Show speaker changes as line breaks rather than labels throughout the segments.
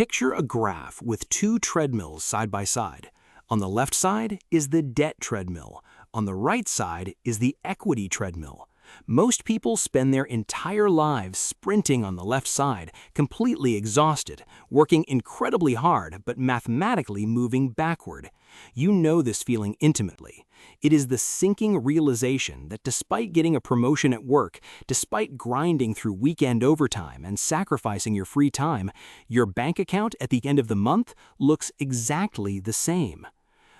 Picture a graph with two treadmills side by side. On the left side is the debt treadmill. On the right side is the equity treadmill. Most people spend their entire lives sprinting on the left side, completely exhausted, working incredibly hard but mathematically moving backward. You know this feeling intimately. It is the sinking realization that despite getting a promotion at work, despite grinding through weekend overtime and sacrificing your free time, your bank account at the end of the month looks exactly the same.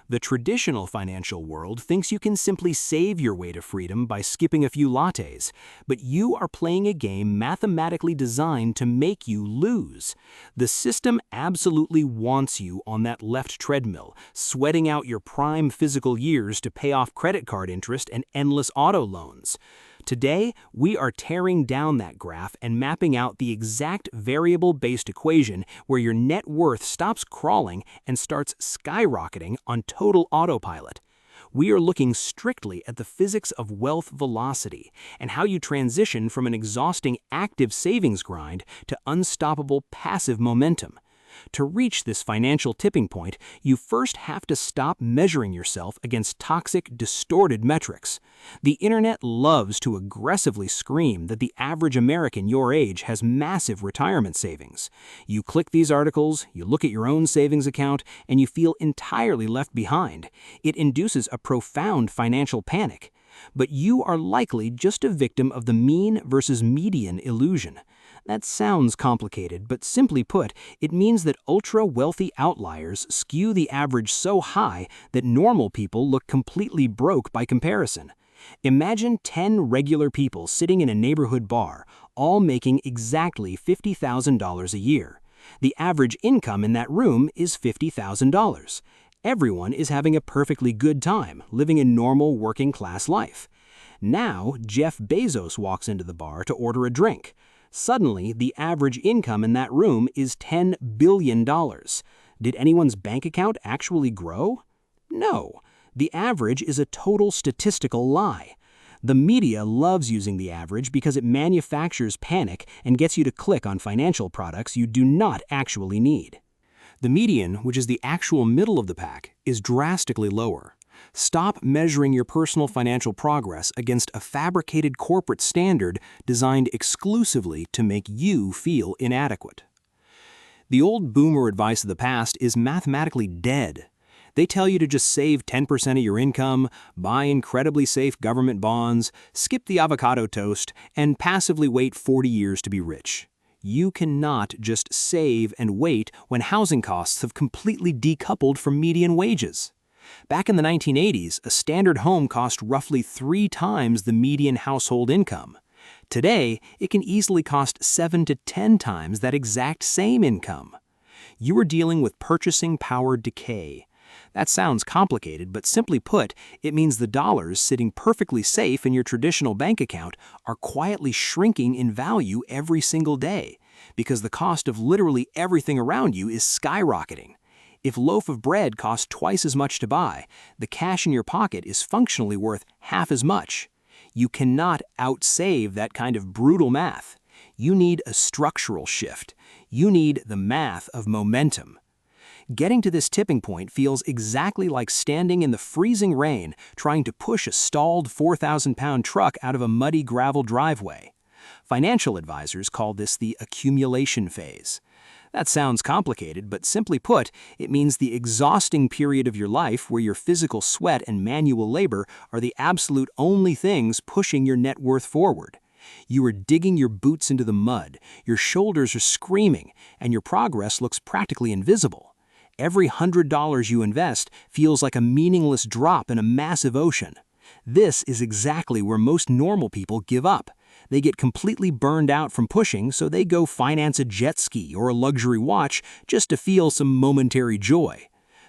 The traditional financial world thinks you can simply save your way to freedom by skipping a few lattes, but you are playing a game mathematically designed to make you lose. The system absolutely wants you on that left treadmill, sweating out your prime physical years to pay off credit card interest and endless auto loans. Today, we are tearing down that graph and mapping out the exact variable-based equation where your net worth stops crawling and starts skyrocketing on total autopilot. We are looking strictly at the physics of wealth velocity and how you transition from an exhausting active savings grind to unstoppable passive momentum. To reach this financial tipping point, you first have to stop measuring yourself against toxic, distorted metrics. The internet loves to aggressively scream that the average American your age has massive retirement savings. You click these articles, you look at your own savings account, and you feel entirely left behind. It induces a profound financial panic. But you are likely just a victim of the mean versus median illusion. That sounds complicated, but simply put, it means that ultra-wealthy outliers skew the average so high that normal people look completely broke by comparison. Imagine 10 regular people sitting in a neighborhood bar, all making exactly $50,000 a year. The average income in that room is $50,000. Everyone is having a perfectly good time, living a normal working-class life. Now, Jeff Bezos walks into the bar to order a drink. Suddenly, the average income in that room is $10 billion. Did anyone's bank account actually grow? No. The average is a total statistical lie. The media loves using the average because it manufactures panic and gets you to click on financial products you do not actually need. The median, which is the actual middle of the pack, is drastically lower. Stop measuring your personal financial progress against a fabricated corporate standard designed exclusively to make you feel inadequate. The old boomer advice of the past is mathematically dead. They tell you to just save 10% of your income, buy incredibly safe government bonds, skip the avocado toast, and passively wait 40 years to be rich. You cannot just save and wait when housing costs have completely decoupled from median wages. Back in the 1980s, a standard home cost roughly 3 times the median household income. Today, it can easily cost 7 to 10 times that exact same income. You are dealing with purchasing power decay. That sounds complicated, but simply put, it means the dollars sitting perfectly safe in your traditional bank account are quietly shrinking in value every single day, because the cost of literally everything around you is skyrocketing. If a loaf of bread costs twice as much to buy, the cash in your pocket is functionally worth half as much. You cannot outsave that kind of brutal math. You need a structural shift. You need the math of momentum. Getting to this tipping point feels exactly like standing in the freezing rain trying to push a stalled 4,000-pound truck out of a muddy gravel driveway. Financial advisors call this the accumulation phase. That sounds complicated, but simply put, it means the exhausting period of your life where your physical sweat and manual labor are the absolute only things pushing your net worth forward. You are digging your boots into the mud, your shoulders are screaming, and your progress looks practically invisible. Every $100 you invest feels like a meaningless drop in a massive ocean. This is exactly where most normal people give up. They get completely burned out from pushing, so they go finance a jet ski or a luxury watch just to feel some momentary joy.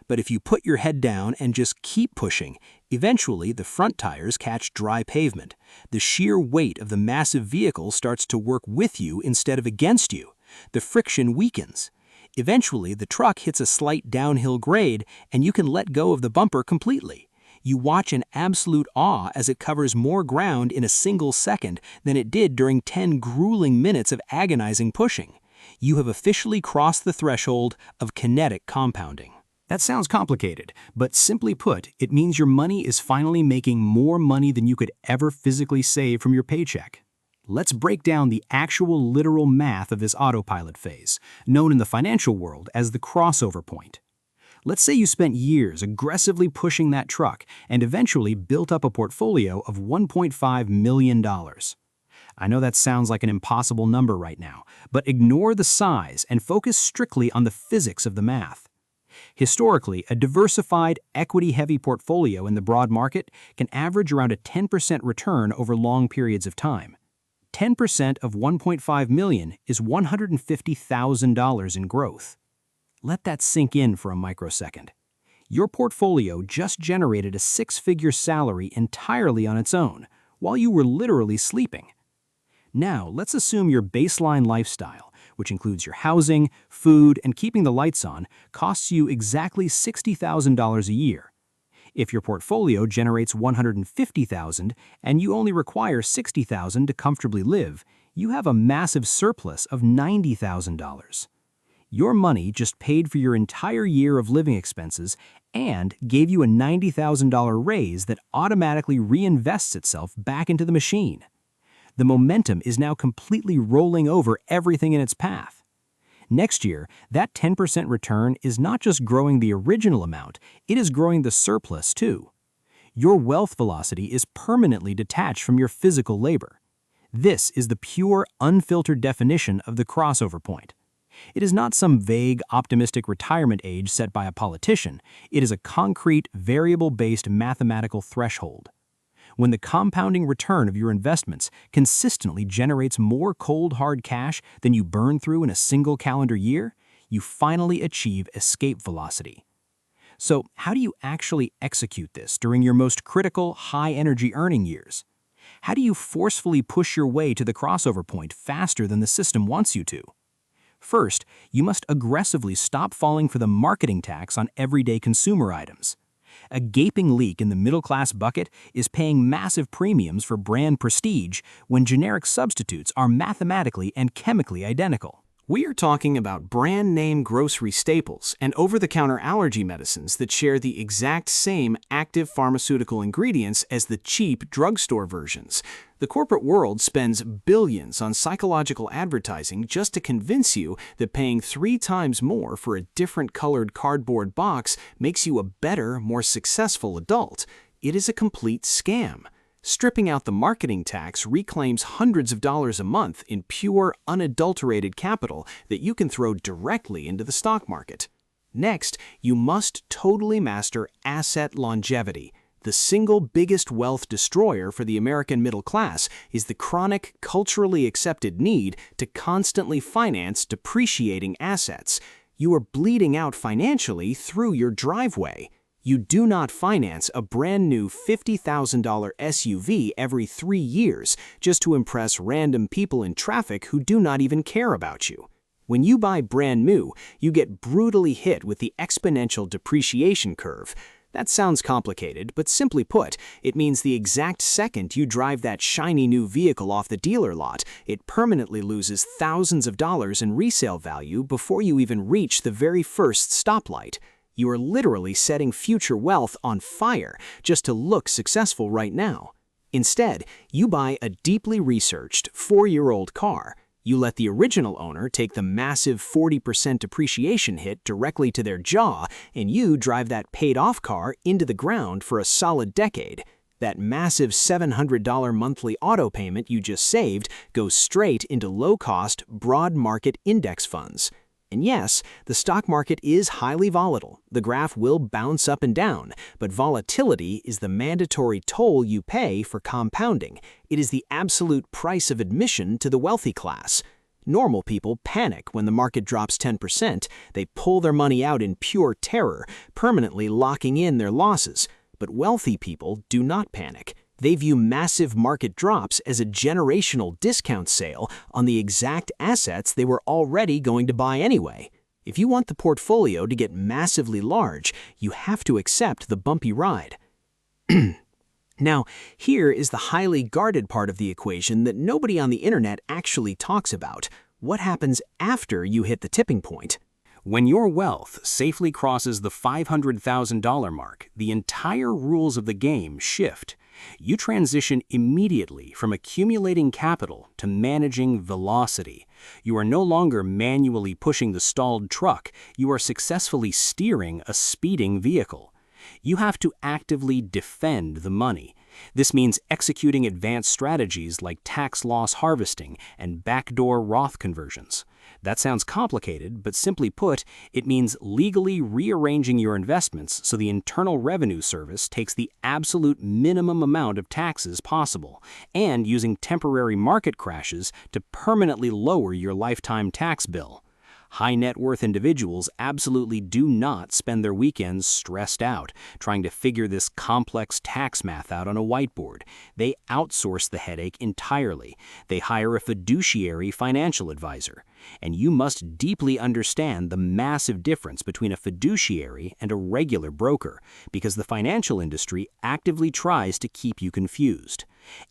But if you put your head down and just keep pushing, eventually the front tires catch dry pavement. The sheer weight of the massive vehicle starts to work with you instead of against you. The friction weakens. Eventually, the truck hits a slight downhill grade, and you can let go of the bumper completely. You watch in absolute awe as it covers more ground in a single second than it did during 10 grueling minutes of agonizing pushing. you have officially crossed the threshold of kinetic compounding. That sounds complicated, but simply put, it means your money is finally making more money than you could ever physically save from your paycheck. Let's break down the actual literal math of this autopilot phase, known in the financial world as the crossover point. Let's say you spent years aggressively pushing that truck and eventually built up a portfolio of $1.5 million. I know that sounds like an impossible number right now, but ignore the size and focus strictly on the physics of the math. Historically, a diversified, equity-heavy portfolio in the broad market can average around a 10% return over long periods of time. 10% of $1.5 million is $150,000 in growth. Let that sink in for a microsecond. Your portfolio just generated a six-figure salary entirely on its own, while you were literally sleeping. Now, let's assume your baseline lifestyle, which includes your housing, food, and keeping the lights on, costs you exactly $60,000 a year. If your portfolio generates $150,000 and you only require $60,000 to comfortably live, you have a massive surplus of $90,000. Your money just paid for your entire year of living expenses and gave you a $90,000 raise that automatically reinvests itself back into the machine. The momentum is now completely rolling over everything in its path. Next year, that 10% return is not just growing the original amount, it is growing the surplus too. Your wealth velocity is permanently detached from your physical labor. This is the pure, unfiltered definition of the crossover point. It is not some vague, optimistic retirement age set by a politician. It is a concrete, variable-based mathematical threshold. When the compounding return of your investments consistently generates more cold, hard cash than you burn through in a single calendar year, you finally achieve escape velocity. So, how do you actually execute this during your most critical, high-energy earning years? How do you forcefully push your way to the crossover point faster than the system wants you to? First, you must aggressively stop falling for the marketing tax on everyday consumer items. A gaping leak in the middle-class bucket is paying massive premiums for brand prestige when generic substitutes are mathematically and chemically identical. We are talking about brand-name grocery staples and over-the-counter allergy medicines that share the exact same active pharmaceutical ingredients as the cheap drugstore versions. The corporate world spends billions on psychological advertising just to convince you that paying 3 times more for a different colored cardboard box makes you a better, more successful adult. It is a complete scam. Stripping out the marketing tax reclaims hundreds of dollars a month in pure, unadulterated capital that you can throw directly into the stock market. Next, you must totally master asset longevity. The single biggest wealth destroyer for the American middle class is the chronic, culturally accepted need to constantly finance depreciating assets. You are bleeding out financially through your driveway. You do not finance a brand new $50,000 SUV every 3 years just to impress random people in traffic who do not even care about you. When you buy brand new, you get brutally hit with the exponential depreciation curve. That sounds complicated, but simply put, it means the exact second you drive that shiny new vehicle off the dealer lot, it permanently loses thousands of dollars in resale value before you even reach the very first stoplight. You are literally setting future wealth on fire just to look successful right now. Instead, you buy a deeply researched 4-year-old car. You let the original owner take the massive 40% depreciation hit directly to their jaw, and you drive that paid-off car into the ground for a solid decade. That massive $700 monthly auto payment you just saved goes straight into low-cost, broad market index funds. And yes, the stock market is highly volatile. The graph will bounce up and down, but volatility is the mandatory toll you pay for compounding. It is the absolute price of admission to the wealthy class. Normal people panic when the market drops 10%. They pull their money out in pure terror, permanently locking in their losses. But wealthy people do not panic. They view massive market drops as a generational discount sale on the exact assets they were already going to buy anyway. If you want the portfolio to get massively large, you have to accept the bumpy ride. Now, here is the highly guarded part of the equation that nobody on the internet actually talks about.
what happens after you hit the tipping point?
When your wealth safely crosses the $500,000 mark, the entire rules of the game shift. You transition immediately from accumulating capital to managing velocity. You are no longer manually pushing the stalled truck, you are successfully steering a speeding vehicle. You have to actively defend the money. This means executing advanced strategies like tax loss harvesting and backdoor Roth conversions. That sounds complicated, but simply put, it means legally rearranging your investments so the Internal Revenue Service takes the absolute minimum amount of taxes possible, and using temporary market crashes to permanently lower your lifetime tax bill. High net worth individuals absolutely do not spend their weekends stressed out, trying to figure this complex tax math out on a whiteboard. They outsource the headache entirely. They hire a fiduciary financial advisor. And you must deeply understand the massive difference between a fiduciary and a regular broker, because the financial industry actively tries to keep you confused.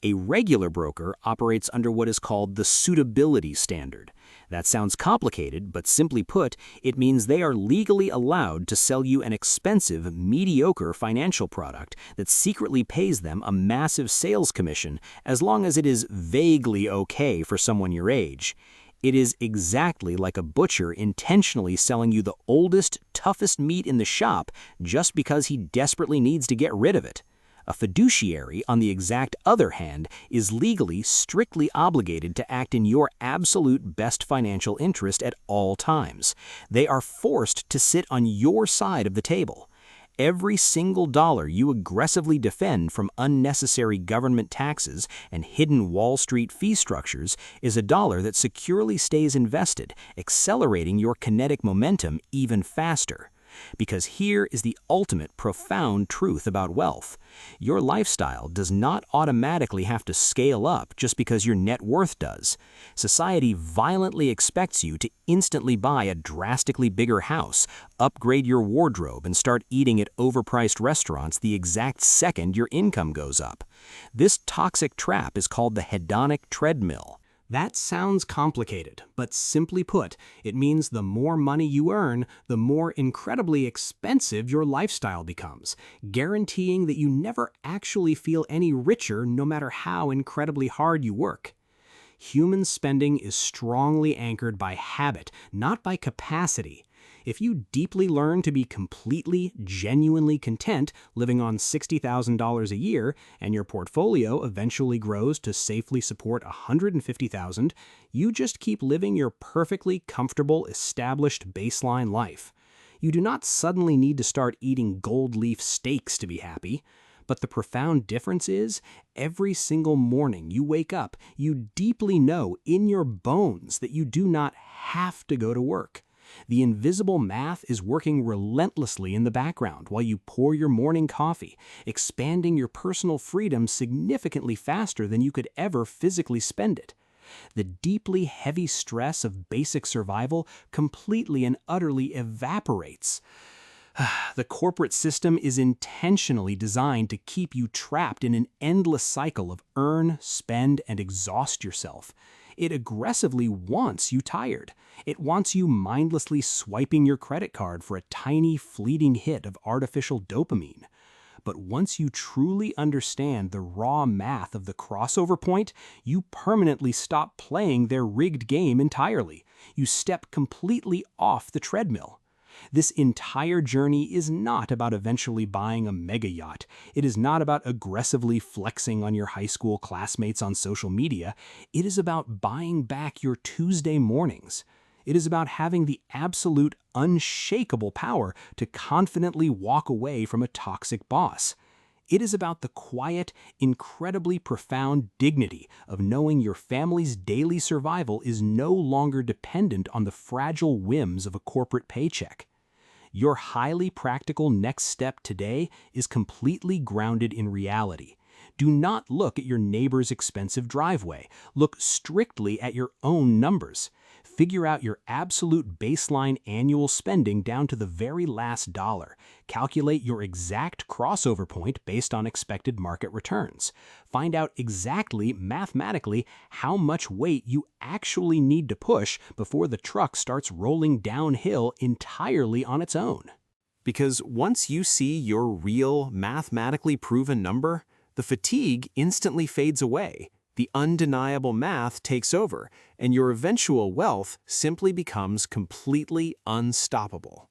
A regular broker operates under what is called the suitability standard. That sounds complicated, but simply put, it means they are legally allowed to sell you an expensive, mediocre financial product that secretly pays them a massive sales commission as long as it is vaguely okay for someone your age. It is exactly like a butcher intentionally selling you the oldest, toughest meat in the shop just because he desperately needs to get rid of it. A fiduciary, on the exact other hand, is legally strictly obligated to act in your absolute best financial interest at all times. They are forced to sit on your side of the table. Every single dollar you aggressively defend from unnecessary government taxes and hidden Wall Street fee structures is a dollar that securely stays invested, accelerating your kinetic momentum even faster. Because here is the ultimate profound truth about wealth. Your lifestyle does not automatically have to scale up just because your net worth does. Society violently expects you to instantly buy a drastically bigger house, upgrade your wardrobe, and start eating at overpriced restaurants the exact second your income goes up. This toxic trap is called the hedonic treadmill. That sounds complicated, but simply put, it means the more money you earn, the more incredibly expensive your lifestyle becomes, guaranteeing that you never actually feel any richer no matter how incredibly hard you work. Human spending is strongly anchored by habit, not by capacity. If you deeply learn to be completely, genuinely content living on $60,000 a year, and your portfolio eventually grows to safely support $150,000, you just keep living your perfectly comfortable, established baseline life. You do not suddenly need to start eating gold leaf steaks to be happy. But the profound difference is, every single morning you wake up, you deeply know in your bones that you do not have to go to work. The invisible math is working relentlessly in the background while you pour your morning coffee, expanding your personal freedom significantly faster than you could ever physically spend it. The deeply heavy stress of basic survival completely and utterly evaporates. The corporate system is intentionally designed to keep you trapped in an endless cycle of earn, spend, and exhaust yourself. It aggressively wants you tired. It wants you mindlessly swiping your credit card for a tiny, fleeting hit of artificial dopamine. But once you truly understand the raw math of the crossover point, you permanently stop playing their rigged game entirely. You step completely off the treadmill. This entire journey is not about eventually buying a mega yacht. It is not about aggressively flexing on your high school classmates on social media. It is about buying back your Tuesday mornings. It is about having the absolute, unshakable power to confidently walk away from a toxic boss. It is about the quiet, incredibly profound dignity of knowing your family's daily survival is no longer dependent on the fragile whims of a corporate paycheck. Your highly practical next step today is completely grounded in reality. Do not look at your neighbor's expensive driveway. Look strictly at your own numbers. Figure out your absolute baseline annual spending down to the very last dollar. Calculate your exact crossover point based on expected market returns. Find out exactly, mathematically, how much weight you actually need to push before the truck starts rolling downhill entirely on its own. Because once you see your real, mathematically proven number, the fatigue instantly fades away. The undeniable math takes over, and your eventual wealth simply becomes completely unstoppable.